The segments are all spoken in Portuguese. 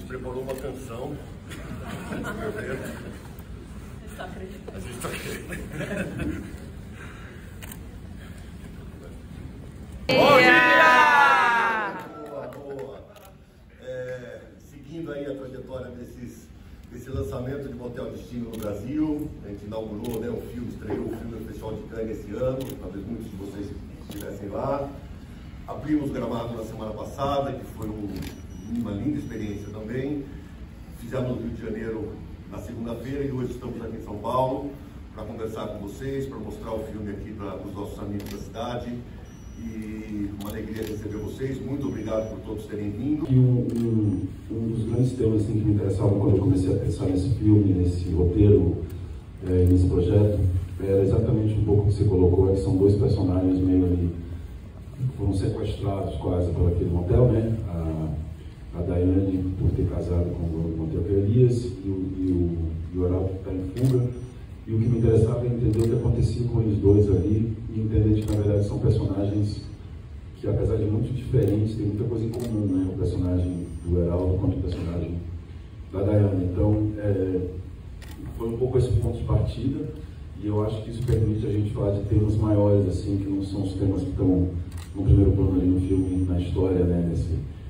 preparou uma canção. A gente está acreditando. Bom dia! Boa. Seguindo aí a trajetória desse lançamento de Motel Destino no Brasil, a gente inaugurou, né, o filme, estreou o filme no Festival de Cannes esse ano, talvez muitos de vocês estivessem lá. Abrimos Gramado na semana passada, que foi uma linda experiência também. Fizemos no Rio de Janeiro na segunda-feira e hoje estamos aqui em São Paulo para conversar com vocês, para mostrar o filme aqui para os nossos amigos da cidade. E uma alegria receber vocês. Muito obrigado por todos terem vindo. E um dos grandes temas assim, que me interessavam quando eu comecei a pensar nesse filme, nesse roteiro, nesse projeto, era exatamente um pouco o que você colocou, que são dois personagens meio ali, foram sequestrados quase por aquele motel, né? A Daiane por ter casado com o motel Elias e o Heraldo que está em fuga. E o que me interessava é entender o que acontecia com eles dois ali e entender que, na verdade, são personagens que, apesar de muito diferentes, têm muita coisa em comum, né? O personagem do Heraldo quanto o personagem da Daiane. Então, foi um pouco esse ponto de partida e eu acho que isso permite a gente falar de temas maiores, assim, que não são os temas que estão no primeiro plano ali no filme, na história, né?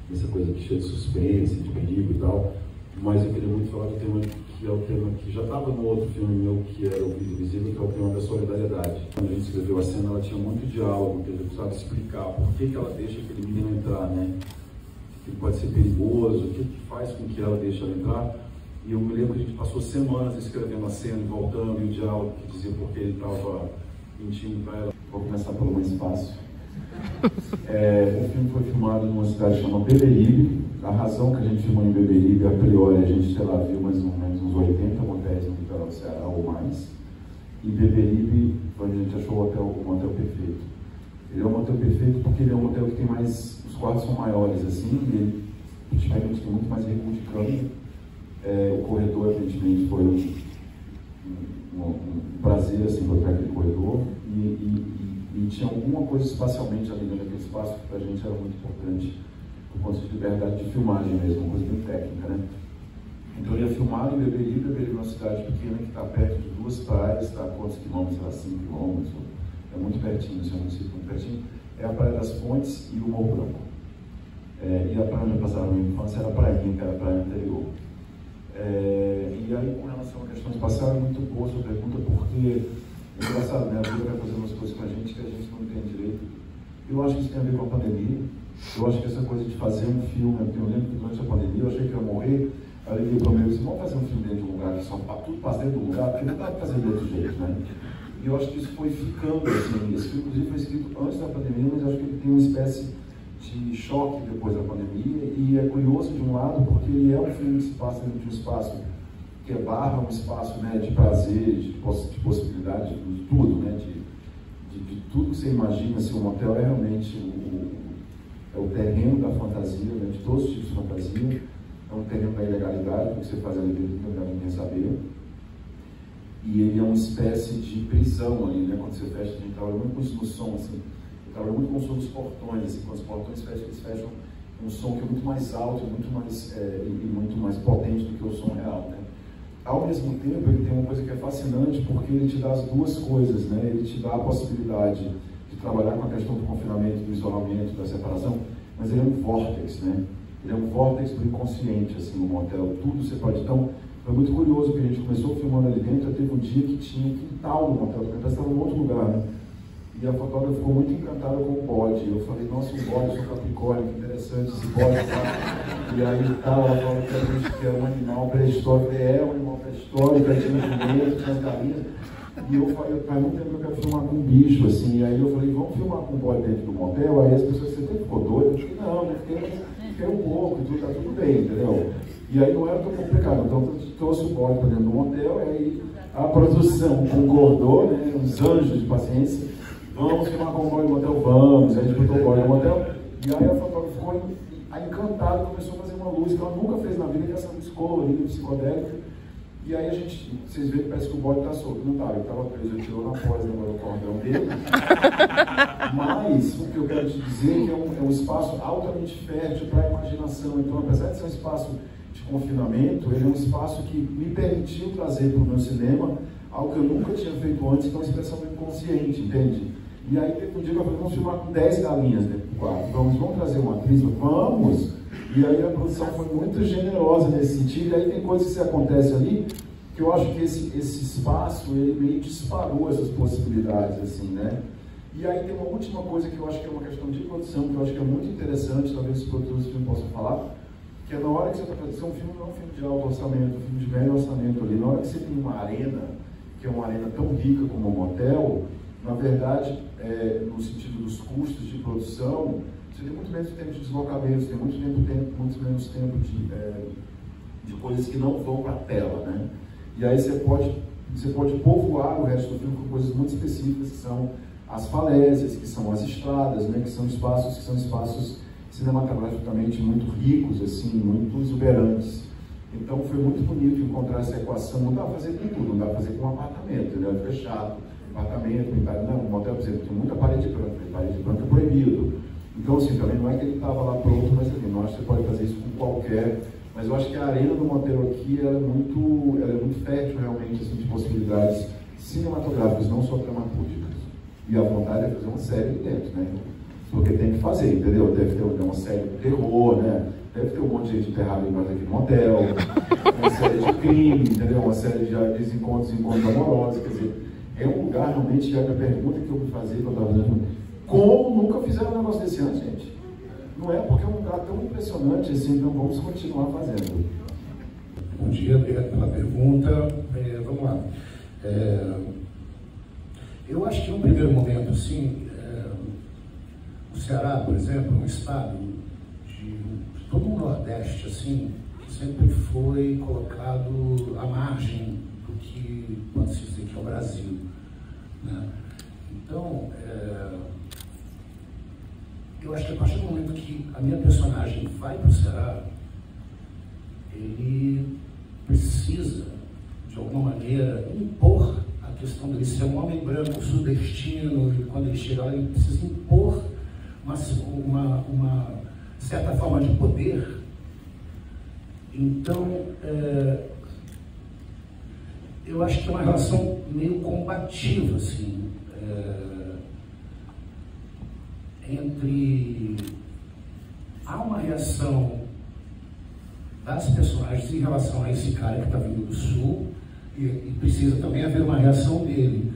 Nessa coisa que cheia de suspense, de perigo e tal. Mas eu queria muito falar do tema que é o tema que já estava no outro filme meu, que era O Vídeo Visível, que é o tema da solidariedade. Quando a gente escreveu a cena, ela tinha muito diálogo, que a gente precisava explicar por que ela deixa aquele menino entrar, né? Que pode ser perigoso, o que faz com que ela deixe ela entrar. E eu me lembro que a gente passou semanas escrevendo a cena e voltando, e o diálogo que dizia por que ele estava mentindo para ela. Vou começar pelo mais fácil. O filme foi filmado numa cidade chamada Beberibe. A razão que a gente filmou em Beberibe, a priori, a gente, sei lá, viu mais ou menos uns 80 motéis no litoral do Ceará ou mais. E Beberibe foi onde a gente achou o motel perfeito. Ele é um motel perfeito porque ele é um motel que tem mais, os quartos são maiores, assim, e ele, praticamente, tem muito mais recuo de cama. O corredor, evidentemente, foi um prazer, assim, botar aquele corredor. E tinha alguma coisa espacialmente ali dentro daquele espaço que pra gente era muito importante, do ponto de liberdade de filmagem mesmo, uma coisa bem técnica, né? Então eu ia filmar em Beberibe é uma cidade pequena que está perto de duas praias, está a quantos quilômetros, lá 5 quilômetros, é muito pertinho, é um município muito pertinho. É a Praia das Pontes e o Morro Branco. E a praia onde eu passava a minha infância era a Prainha, que era a praia anterior. E aí, com relação à questão espacial, é muito boa a sua pergunta, porque é engraçado, né? A vida vai fazendo umas coisas com a gente que a gente não entende direito. Eu acho que isso tem a ver com a pandemia. Eu acho que essa coisa de fazer um filme, eu lembro que durante a pandemia eu achei que eu ia morrer. Aí eu liguei para o meu e disse, vamos fazer um filme dentro de um lugar que só tudo passa dentro do lugar, porque não dá para fazer de outro jeito, né? E eu acho que isso foi ficando assim. Esse filme, inclusive, foi escrito antes da pandemia, mas eu acho que ele tem uma espécie de choque depois da pandemia. E é curioso, de um lado, porque ele é um filme que se passa dentro de um espaço que é barra, um espaço, né, de prazer, de possibilidade, de tudo, né, de tudo que você imagina. Assim, o motel é realmente o terreno da fantasia, né, de todos os tipos de fantasia. É um terreno da ilegalidade, porque você faz ali dentro, não deve ninguém saber. E ele é uma espécie de prisão ali, né, quando você fecha. A gente trabalha muito com isso no som, assim. Eu trabalho muito com o som dos portões, assim, quando os portões fecham, eles fecham um som que é muito mais alto, muito mais potente do que o som real, né. Ao mesmo tempo, ele tem uma coisa que é fascinante, porque ele te dá as duas coisas, né? Ele te dá a possibilidade de trabalhar com a questão do confinamento, do isolamento, da separação, mas ele é um vórtex, né? Ele é um vórtex do inconsciente, assim, no motel. Tudo você pode... Então, foi muito curioso que a gente começou filmando ali dentro, teve um dia que tinha quintal no motel, porque parece que estava em outro lugar, né? E a fotógrafa ficou muito encantada com o bode. Eu falei, nossa, um bode, eu sou Capricórnio, que interessante esse bode, tá? E aí ela falou que era um animal pré-histórico. Um animal pré-histórico, aí tinha um jumento, tinha as galinhas. E eu falei, faz muito tempo que eu quero filmar com um bicho, assim. E aí eu falei, vamos filmar com um bode dentro do motel? Aí as pessoas, você ficou doido? Eu falei, não fiquei um pouco, tudo, tá tudo bem, entendeu? E aí não era tão complicado. Então eu trouxe o bode para dentro do motel, e aí a produção concordou, né? Uns anjos de paciência. Vamos filmar com o bode no motel? Vamos. Aí a gente botou o bode no motel. E aí a fotógrafa ficou encantada, começou a fazer uma luz que ela nunca fez na vida, que é essa luz colorida, psicodélica. E aí vocês veem que parece que o bode está solto. Não estava, ele estava preso, ele tirou na pós agora o cordão dele. Mas o que eu quero te dizer é que é um espaço altamente fértil para a imaginação. Então, apesar de ser um espaço de confinamento, ele é um espaço que me permitiu trazer para o meu cinema algo que eu nunca tinha feito antes, que é uma expressão inconsciente, entende? E aí teve um dia que eu falei, vamos filmar com 10 galinhas dentro do quarto. Vamos trazer uma atriz? Vamos! E aí a produção foi muito generosa nesse sentido. E aí tem coisas que acontecem ali, que eu acho que esse espaço, ele meio disparou essas possibilidades, assim, né? E aí tem uma última coisa que eu acho que é uma questão de produção, que eu acho que é muito interessante, talvez os produtores do filme possam falar, que é na hora que você está fazendo um filme, não é um filme de alto orçamento, um filme de médio orçamento ali, na hora que você tem uma arena, que é uma arena tão rica como um motel, na verdade, no sentido dos custos de produção, você tem muito menos tempo de deslocamento, tem muito menos tempo de coisas que não vão para a tela, né? E aí você pode povoar o resto do filme com coisas muito específicas, que são as falésias, que são as estradas, né? Que são espaços cinematograficamente muito ricos, assim, muito exuberantes. Então foi muito bonito encontrar essa equação. Não dá para fazer com tudo, não dá para fazer com um apartamento, né? Fica chato. Apartamento, não, um motel, por exemplo, tem muita parede branca é proibido. Então, assim, também não é que ele estava lá pronto, mas também não acho que você pode fazer isso com qualquer. Mas eu acho que a arena do motel aqui ela é muito fértil, realmente, assim, de possibilidades cinematográficas, não só dramatúrgicas. E a vontade é fazer uma série de dentro, né? Porque tem que fazer, entendeu? Deve ter uma série de terror, né? Deve ter um monte de gente enterrada em nós aqui no motel, uma série de crime, entendeu? Uma série de desencontros amorosos, quer dizer. É um lugar, realmente, que é a pergunta que eu me fazia quando eu estava fazendo. Como nunca fizeram um negócio desse antes, gente? Não é porque é um lugar tão impressionante assim, então vamos continuar fazendo. Bom dia, obrigado pela pergunta. Vamos lá. Eu acho que, no primeiro momento, assim, o Ceará, por exemplo, é um estado de todo o Nordeste, assim, que sempre foi colocado à margem do que pode-se dizer que é o Brasil, né? Então, eu acho que a partir do momento que a minha personagem vai para o Ceará, ele precisa, de alguma maneira, impor a questão dele ser um homem branco sudestino, e quando ele chega lá, ele precisa impor uma certa forma de poder. Então, eu acho que é uma relação meio combativa, assim, há uma reação das personagens em relação a esse cara que está vindo do sul e precisa também haver uma reação dele.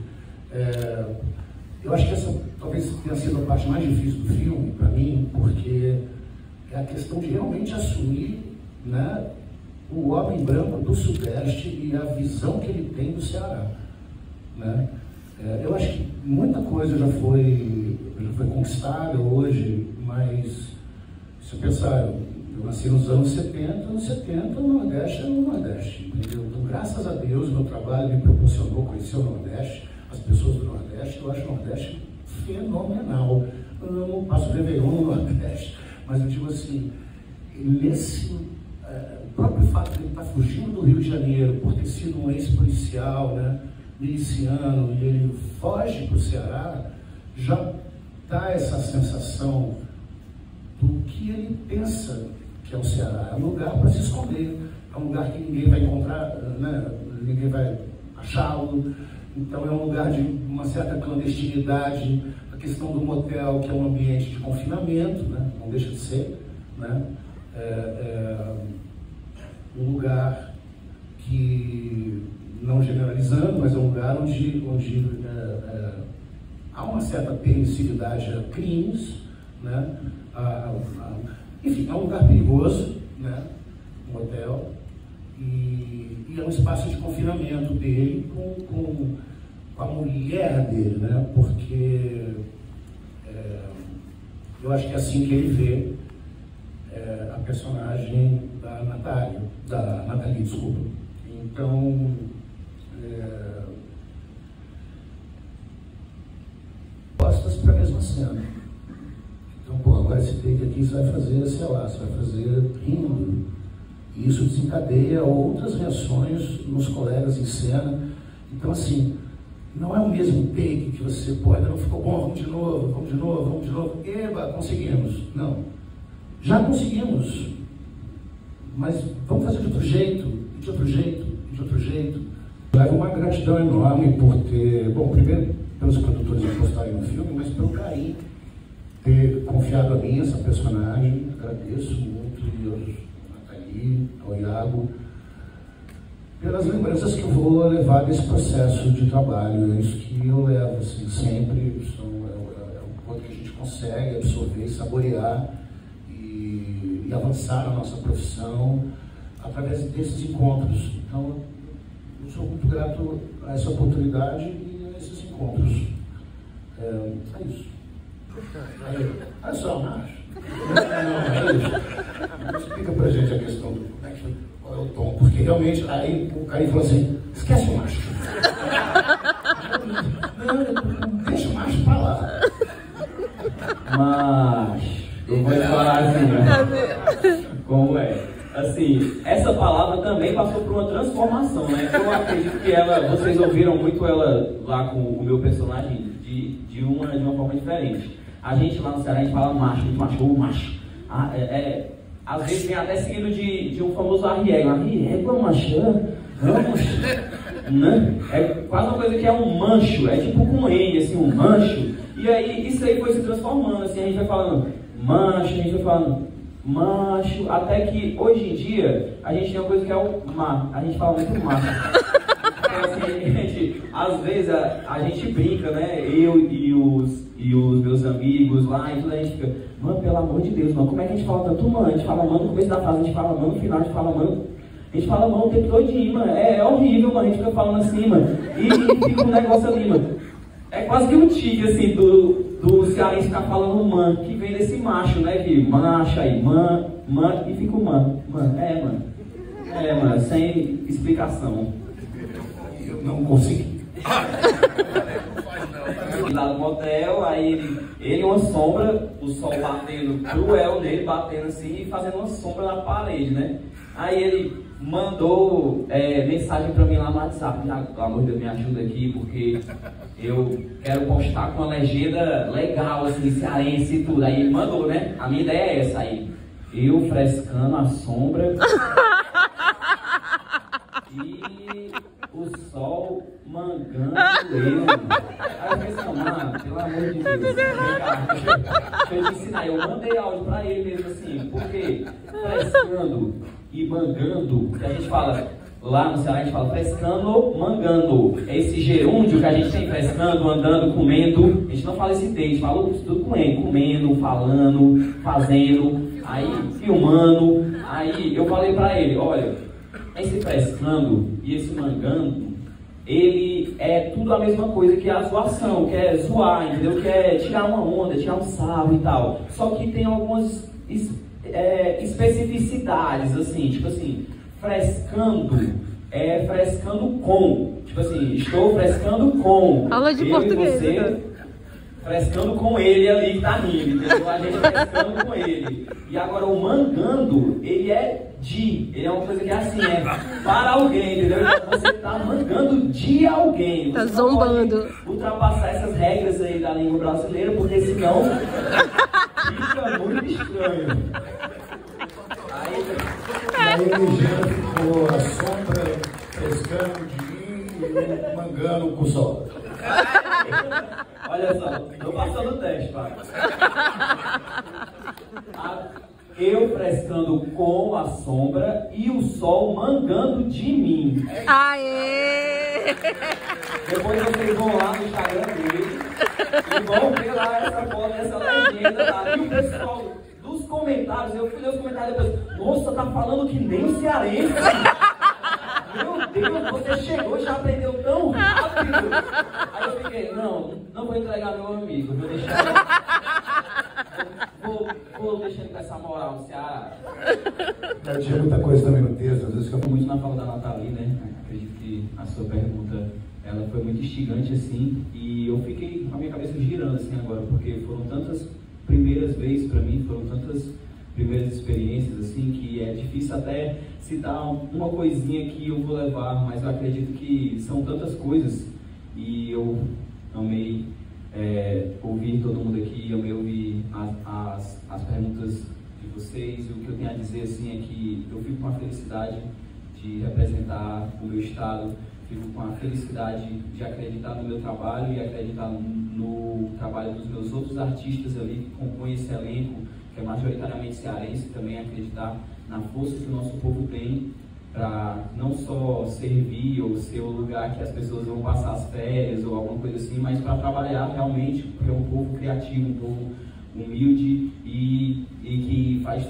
Eu acho que essa talvez tenha sido a parte mais difícil do filme para mim, porque é a questão de realmente assumir, né, o homem branco do Sudeste e a visão que ele tem do Ceará, né? Eu acho que muita coisa já foi conquistada hoje, mas se eu pensar, eu nasci nos anos 70, o Nordeste era o Nordeste, entendeu? Então, graças a Deus, meu trabalho me proporcionou conhecer o Nordeste, as pessoas do Nordeste. Eu acho o Nordeste fenomenal. Eu passo o Réveillon no Nordeste, mas eu digo assim, o próprio fato de ele estar fugindo do Rio de Janeiro por ter sido um ex-policial, né, miliciano, e ele foge para o Ceará, já dá essa sensação do que ele pensa que é o Ceará. É um lugar para se esconder, é um lugar que ninguém vai encontrar, né, ninguém vai achá-lo. Então é um lugar de uma certa clandestinidade, a questão do motel, que é um ambiente de confinamento, né, não deixa de ser, né, um lugar que, não generalizando, mas é um lugar onde há uma certa permissividade a crimes, né, enfim, é um lugar perigoso, né, um hotel, e é um espaço de confinamento dele com a mulher dele, né, porque eu acho que é assim que ele vê a personagem da Nathalie, desculpa. Então, postas para a mesma cena. Então, pô, agora esse take aqui você vai fazer, sei lá, você vai fazer rindo. Isso isso desencadeia outras reações nos colegas em cena. Então, assim, não é o mesmo take que você pode, não ficou bom, vamos de novo. Eba, conseguimos. Não. Já conseguimos. Mas vamos fazer de outro jeito. Levo uma gratidão enorme por ter, bom, primeiro pelos produtores apostarem no filme, mas pelo carinho, ter confiado a mim, essa personagem. Agradeço muito ao Nathalie, ao Iago, pelas lembranças que eu vou levar desse processo de trabalho. É isso que eu levo, assim, sempre. É o quanto que a gente consegue absorver, saborear e avançar na nossa profissão através desses encontros. Então, eu sou muito grato a essa oportunidade e a esses encontros. É isso. Olha só, macho. Não, é isso. Explica pra gente a questão do qual é o tom, porque realmente aí o Caí falou assim, esquece o macho. Não, deixa o macho pra lá. Mas eu vou falar assim, né? Como é? Assim, essa palavra também passou por uma transformação, né? Eu acredito que vocês ouviram muito ela lá com o meu personagem de uma forma diferente. A gente lá no Ceará, a gente fala macho, muito macho. Às vezes vem até seguido de um famoso arriégua. Arriégua, macho? Né? É quase uma coisa que é um mancho, é tipo com N, assim, um mancho. E aí, isso aí foi se transformando, assim, a gente vai falando mancho, a gente vai falando macho, até que hoje em dia a gente tem uma coisa que é o ma, a gente fala muito macho. Assim, às vezes a gente brinca, né? Eu e os meus amigos lá, e tudo, a gente fica, mano, pelo amor de Deus, mano, como é que a gente fala tanto mano? A gente fala mano no começo da frase, a gente fala mano no final, a gente fala mano. A gente fala mano o tempo todinho, mano. É horrível, mano, a gente fica falando assim, mano. E fica um negócio ali, mano. É quase que um tique, assim, do cearense ficar falando man, que vem desse macho, né? Que macho aí, man, e fica o man. Mano, sem explicação. Eu não consegui. Lá no motel, aí ele uma sombra, o sol batendo cruel nele, batendo assim e fazendo uma sombra na parede, né? Aí ele mandou mensagem pra mim lá no WhatsApp, pelo amor de Deus, me ajuda aqui, porque eu quero postar com uma legenda legal, assim, cearense e tudo. Aí ele mandou, né? A minha ideia é essa aí. Eu frescando a sombra e o sol mangando eu. Aí eu pensei, mano, pelo amor de Deus, vem cá, deixa eu te ensinar. Eu mandei áudio pra ele mesmo assim, porque frescando e mangando, que a gente fala, lá no Ceará a gente fala frescando, mangando. É esse gerúndio que a gente tem, frescando, andando, comendo. A gente não fala esse D, a gente fala isso tudo com ele, comendo, falando, fazendo, aí filmando. Aí eu falei pra ele, olha, esse frescando e esse mangando, ele é tudo a mesma coisa que a zoação, que é zoar, entendeu? Que é tirar uma onda, tirar um sarro e tal. Só que tem algumas especificidades, assim, tipo assim, frescando é frescando com, tipo assim, estou frescando com aula de português, você, né? Frescando com ele ali que tá rindo, entendeu? A gente frescando com ele. E agora o mangando, ele é uma coisa que é assim, é para alguém, entendeu? Então você tá mangando de alguém. Tá zombando. Ultrapassar essas regras aí da língua brasileira, porque senão fica muito estranho. Aí o Gênero ficou a sombra frescando de mim e mangando com o sol. Olha só, tô passando o teste, pai. Eu frescando com a sombra e o sol mangando de mim. Aê! Depois vocês vão lá no Instagram dele e vão ver lá essa foto, essa legenda, tá? E o pessoal dos comentários, eu fui ler os comentários depois, nossa, tá falando que nem o cearense. Meu Deus, você chegou e já aprendeu tão rápido. Aí eu fiquei, não vou entregar meu amigo, vou deixar. Vou deixar ele com essa moral no Ceará. Eu tinha muita coisa também no texto, às vezes Eu muito na fala da Nathalie, né? Acredito que a sua pergunta, ela foi muito instigante, assim, e eu fiquei com a minha cabeça girando, assim, agora, porque foram tantas primeiras vezes pra mim, foram tantas primeiras experiências, assim, que é difícil até citar uma coisinha que eu vou levar, mas eu acredito que são tantas coisas, e eu amei ouvir todo mundo aqui, amei ouvir as perguntas de vocês. O que eu tenho a dizer, assim, é que eu fico com a felicidade de representar o meu estado, fico com a felicidade de acreditar no meu trabalho e acreditar no trabalho dos meus outros artistas ali que compõem esse elenco, que é majoritariamente cearense, também acreditar na força que o nosso povo tem para não só servir ou ser o lugar que as pessoas vão passar as férias ou alguma coisa assim, mas para trabalhar realmente, porque é um povo criativo, um povo humilde e que faz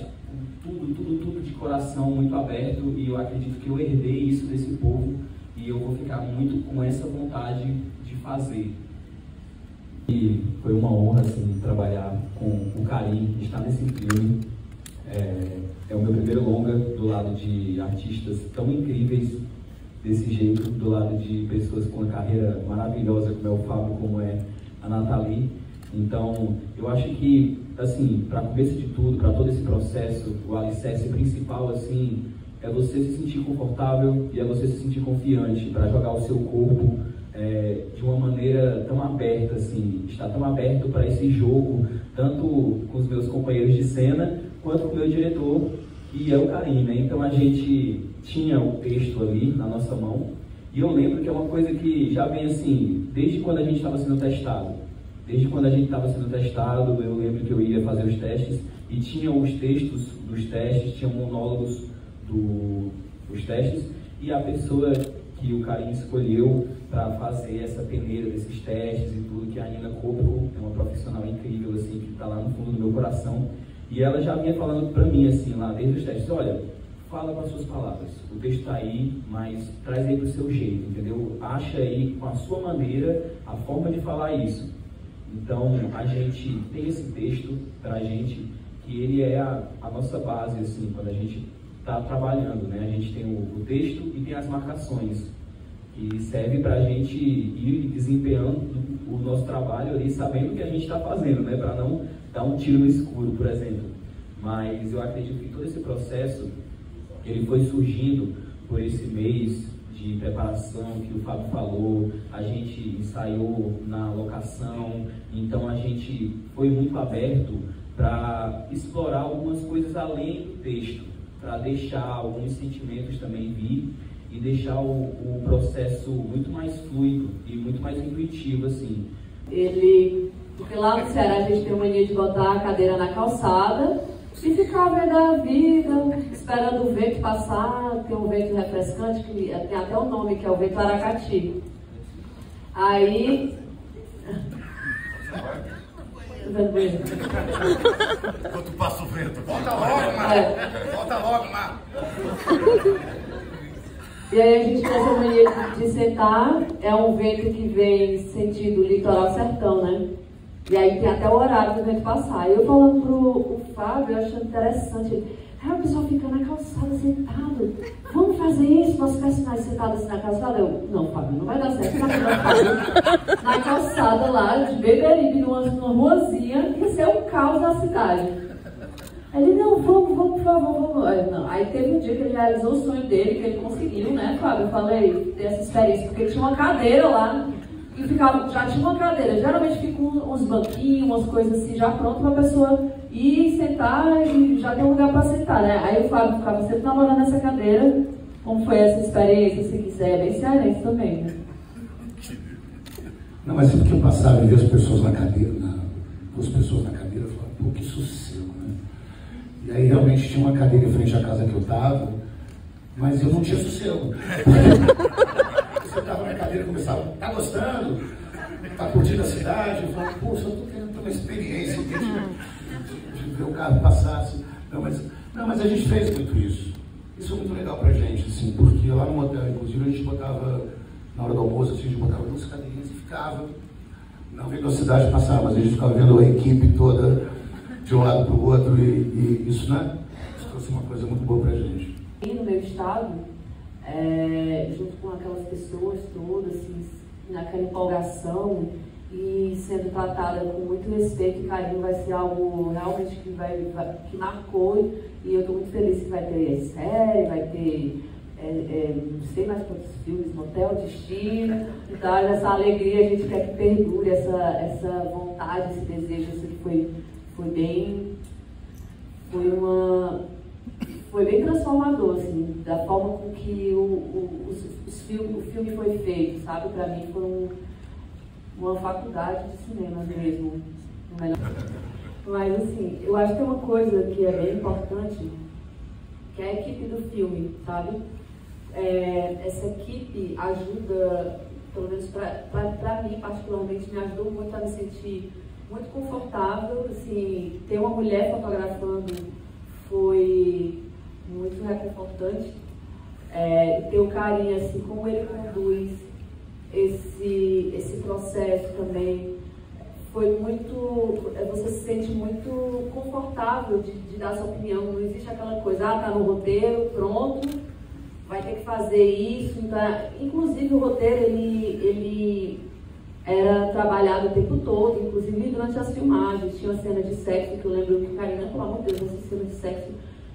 tudo de coração muito aberto, e eu acredito que eu herdei isso desse povo e eu vou ficar muito com essa vontade de fazer. E foi uma honra, assim, trabalhar com o Karim, estar nesse filme. É o meu primeiro longa do lado de artistas tão incríveis desse jeito, do lado de pessoas com uma carreira maravilhosa, como é o Fábio, como é a Nathalie. Então, eu acho que, assim, para começo de tudo, para todo esse processo, o alicerce principal, assim, é você se sentir confortável e é você se sentir confiante para jogar o seu corpo de uma maneira tão aberta, assim, estar tão aberto para esse jogo, tanto com os meus companheiros de cena, quanto com o meu diretor, que é o Karim, né? Então a gente tinha o texto ali na nossa mão, e eu lembro que é uma coisa que já vem assim, desde quando a gente estava sendo testado. Desde quando a gente estava sendo testado, eu lembro que eu ia fazer os testes, e tinha os textos dos testes, tinha monólogos dos testes, e a pessoa que o Karim escolheu para fazer essa peneira desses testes e tudo, que é a Nina Coco, é uma profissional incrível, assim, que está lá no fundo do meu coração. E ela já vinha falando para mim, assim, lá desde os testes, olha, fala com as suas palavras, o texto está aí, mas traz aí para o seu jeito, entendeu? Acha aí, com a sua maneira, a forma de falar isso. Então, a gente tem esse texto para a gente, que ele é a nossa base, assim, quando a gente está trabalhando, né? A gente tem o texto e tem as marcações, que serve para a gente ir desempenhando o nosso trabalho ali, sabendo o que a gente está fazendo, né? Para não dar um tiro no escuro, por exemplo. Mas eu acredito que todo esse processo, ele foi surgindo por esse mês de preparação que o Fábio falou, a gente ensaiou na locação, então a gente foi muito aberto para explorar algumas coisas além do texto, para deixar alguns sentimentos também vir e deixar o processo muito mais fluido e muito mais intuitivo, assim. Porque lá no Ceará a gente tem a mania de botar a cadeira na calçada e ficar vendo a vida, esperando o vento passar. Tem um vento refrescante, que tem até o nome, que é o vento Aracati. Aí... Enquanto passa o vento. Volta logo, Mar. Volta logo, Mar. E aí a gente tem essa mania de sentar, é um vento que vem sentido litoral sertão, né? E aí tem até o horário do vento passar. E eu falando pro Fábio, eu achando interessante, o pessoal fica na calçada sentado, vamos fazer isso, nossos personagens sentados assim na calçada? Eu, não, Fábio, não vai dar certo, na calçada lá, de Beberibe, numa ruazinha, que ia ser o caos da cidade. Aí ele, não, vamos, por favor, vamos. Não. Aí teve um dia que ele realizou o sonho dele, que ele conseguiu, né, Fábio? Eu falei, ter essa experiência, porque tinha uma cadeira lá, e ficava, já tinha uma cadeira. Geralmente ficam uns banquinhos, umas coisas assim, já pronto para a pessoa ir sentar e já tem um lugar para sentar, né? Aí o Fábio ficava sempre namorando nessa cadeira. Como foi essa experiência, se quiser, é bem cearense também, né? Não, mas sempre que eu passava e via as pessoas na cadeira, duas pessoas na cadeira, eu falava, pô, que sossego, né? E aí realmente tinha uma cadeira em frente à casa que eu estava, mas eu não tinha sossego. Você estava na cadeira e começava, tá gostando? Tá curtindo a cidade? Eu falava, pô, só tô querendo ter uma experiência aqui de ver o carro passar. Assim. Não, mas a gente fez muito isso. Isso é muito legal pra gente, assim, porque lá no motel, inclusive, a gente botava, na hora do almoço, assim, a gente botava duas cadeirinhas e ficava, não vendo a cidade passar, mas a gente ficava vendo a equipe toda de um lado para o outro, e isso, né? Isso trouxe uma coisa muito boa pra gente. No meu estado, junto com aquelas pessoas todas, assim, naquela empolgação, e sendo tratada com muito respeito e carinho. Vai ser algo realmente que marcou, e eu estou muito feliz que vai ter série, vai ter não sei mais quantos filmes, Motel Destino. Então essa alegria a gente quer que perdure, essa vontade, esse desejo, assim, que foi bem transformador, assim, da forma com que o filme foi feito, sabe? Para mim foi uma faculdade de cinema mesmo. Mas assim, eu acho que tem uma coisa que é bem importante, que é a equipe do filme, sabe? Essa equipe ajuda, pelo menos para mim particularmente, me ajudou muito a me sentir muito confortável. Assim, ter uma mulher fotografando foi muito reconfortante. Ter o carinho, assim, como ele conduz esse processo também, foi muito, você se sente muito confortável de dar sua opinião. Não existe aquela coisa, tá no roteiro, pronto, vai ter que fazer isso. Então, inclusive o roteiro, ele era trabalhado o tempo todo, inclusive durante as filmagens. Tinha uma cena de sexo que eu lembro que o Karina, pelo amor de Deus, essa cena de sexo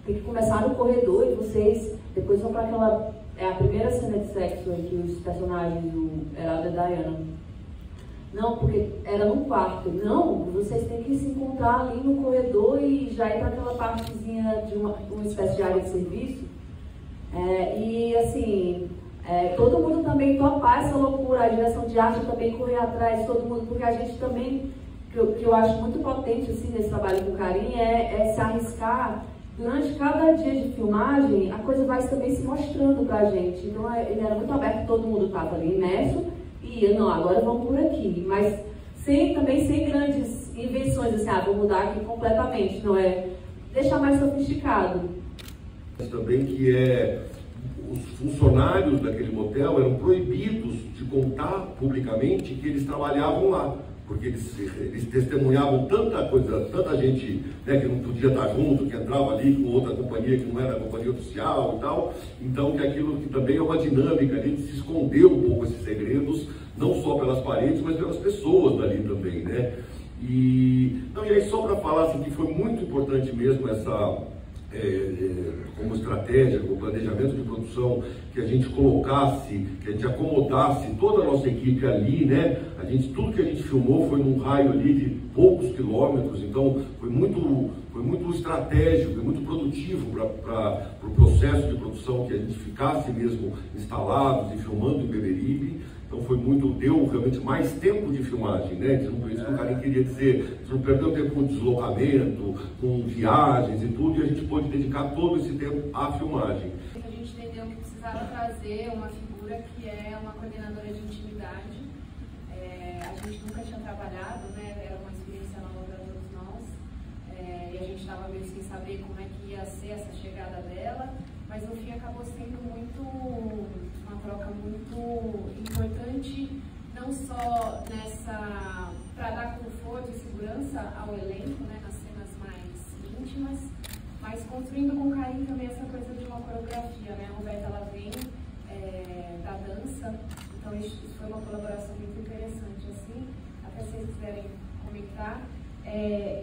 tem que começar no corredor e vocês depois vão para aquela... É a primeira cena de sexo em que os personagens do Heraldo e Diana... Não, porque era num quarto. Não, vocês têm que se encontrar ali no corredor e já ir para aquela partezinha de uma espécie de área de serviço. E assim, todo mundo também topar essa loucura, a direção de arte também correr atrás, todo mundo, porque a gente também, que eu acho muito potente assim, nesse trabalho com o Karim, é se arriscar. Durante cada dia de filmagem, a coisa vai também se mostrando pra gente. Então ele era muito aberto, todo mundo estava ali imerso, e ia, não, agora vamos por aqui. Mas também sem grandes invenções, assim, vou mudar aqui completamente, não é? Deixar mais sofisticado. Também que os funcionários daquele motel eram proibidos de contar publicamente que eles trabalhavam lá, porque eles testemunhavam tanta coisa, tanta gente, né, que não podia estar junto, que entrava ali com outra companhia que não era a companhia oficial e tal. Então, que aquilo que também é uma dinâmica ali de se esconder um pouco esses segredos, não só pelas paredes, mas pelas pessoas dali também, né? E aí só para falar assim, que foi muito importante mesmo essa... como estratégia, como planejamento de produção, que a gente colocasse, que a gente acomodasse toda a nossa equipe ali, né? Tudo que a gente filmou foi num raio ali de poucos quilômetros, então foi muito estratégico, foi muito produtivo para o processo de produção, que a gente ficasse mesmo instalados e filmando em Beberibe. Então deu realmente mais tempo de filmagem, né? Isso que o Karim queria dizer, não perdeu tempo com deslocamento, com viagens e tudo, e a gente pôde dedicar todo esse tempo à filmagem. A gente entendeu que precisava trazer uma figura que é uma coordenadora de intimidade. A gente nunca tinha trabalhado, né? Era uma experiência nova para todos nós, e a gente estava meio sem saber como é que ia ser essa chegada dela, mas no fim acabou sendo uma troca muito importante, não só para dar conforto e segurança ao elenco, né, nas cenas mais íntimas, mas construindo com carinho também essa coisa de uma coreografia, né? A Roberta, ela vem da dança, então isso foi uma colaboração muito interessante, assim, até se vocês quiserem comentar.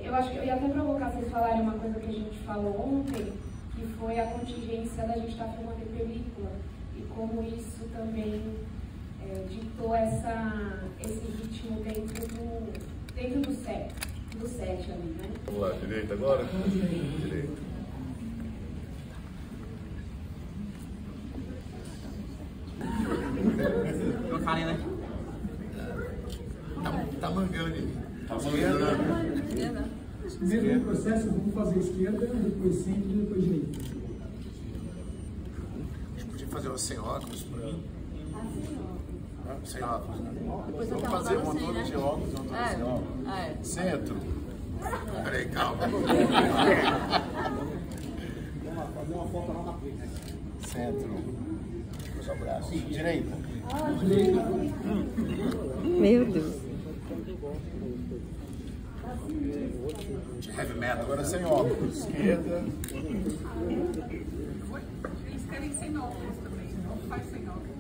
Eu acho que eu ia até provocar vocês falarem uma coisa que a gente falou ontem, que foi a contingência da gente estar filmando em película, e como isso também ditou esse ritmo dentro do set ali, né? Vamos lá, direita agora? Direita. Tá mangando em mim. Tá mangando. Primeiro no processo, vamos fazer esquerda, depois centro e depois direita. A gente podia fazer uma sem óculos para... Sem óculos, né? Vamos fazer uma toda de óculos, uma toda sem óculos. Centro. Peraí, calma. Vamos fazer uma foto lá na frente. Centro. Cruza o braço. Direita. Direita. Meu Deus. De heavy metal, agora sem óculos. Esquerda. Eles querem sem óculos também, não faz sem óculos.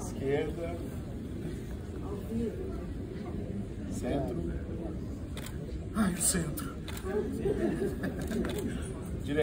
Esquerda. Centro. Ai, o centro.